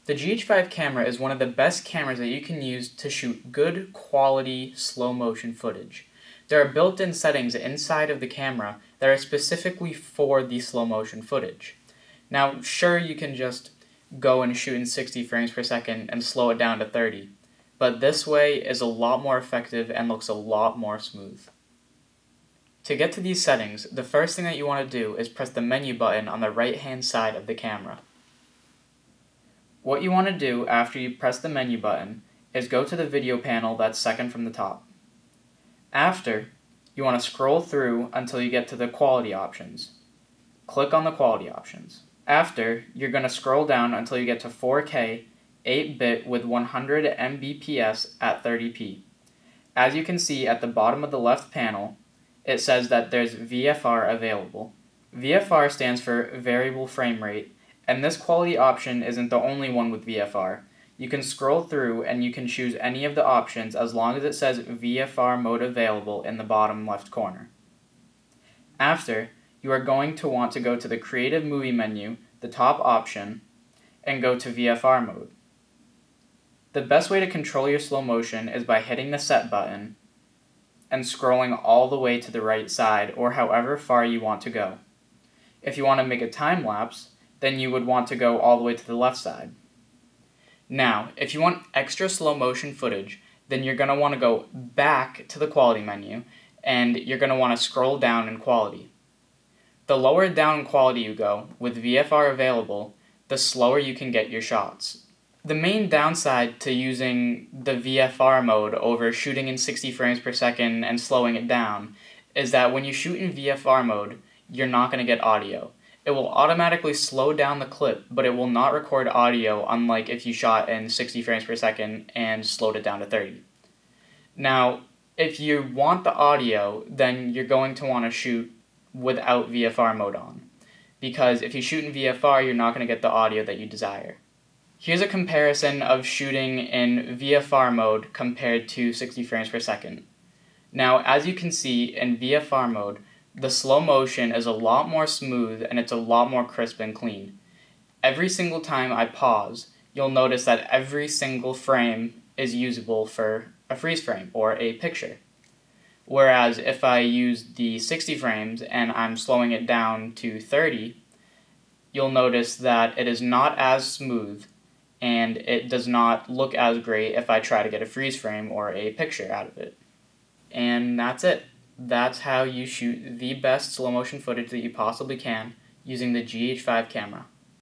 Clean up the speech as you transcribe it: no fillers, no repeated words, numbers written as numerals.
The GH5 camera is one of the best cameras that you can use to shoot good quality slow motion footage. There are built-in settings inside of the camera that are specifically for the slow motion footage. Now, sure, you can just go and shoot in 60 frames per second and slow it down to 30, but this way is a lot more effective and looks a lot more smooth. To get to these settings, the first thing that you want to do is press the menu button on the right-hand side of the camera. What you want to do after you press the menu button is go to the video panel that's second from the top. After, you want to scroll through until you get to the quality options. Click on the quality options. After, you're going to scroll down until you get to 4K, 8-bit with 100 Mbps at 30p. As you can see at the bottom of the left panel, it says that there's VFR available. VFR stands for Variable Frame Rate, and this quality option isn't the only one with VFR. You can scroll through and you can choose any of the options as long as it says VFR mode available in the bottom left corner. After, you are going to want to go to the Creative Movie menu, the top option, and go to VFR mode. The best way to control your slow motion is by hitting the set button and scrolling all the way to the right side or however far you want to go. If you want to make a time lapse, then you would want to go all the way to the left side. Now, if you want extra slow motion footage, then you're going to want to go back to the quality menu and you're going to want to scroll down in quality. The lower down in quality you go, with VFR available, the slower you can get your shots. The main downside to using the VFR mode over shooting in 60 frames per second and slowing it down is that when you shoot in VFR mode, you're not going to get audio. It will automatically slow down the clip, but it will not record audio, unlike if you shot in 60 frames per second and slowed it down to 30. Now, if you want the audio, then you're going to want to shoot without VFR mode on, because if you shoot in VFR, you're not going to get the audio that you desire. Here's a comparison of shooting in VFR mode compared to 60 frames per second. Now, as you can see, in VFR mode, the slow motion is a lot more smooth and it's a lot more crisp and clean. Every single time I pause, you'll notice that every single frame is usable for a freeze frame or a picture. Whereas if I use the 60 frames and I'm slowing it down to 30, you'll notice that it is not as smooth and it does not look as great if I try to get a freeze frame or a picture out of it. And that's it. That's how you shoot the best slow motion footage that you possibly can using the GH5 camera.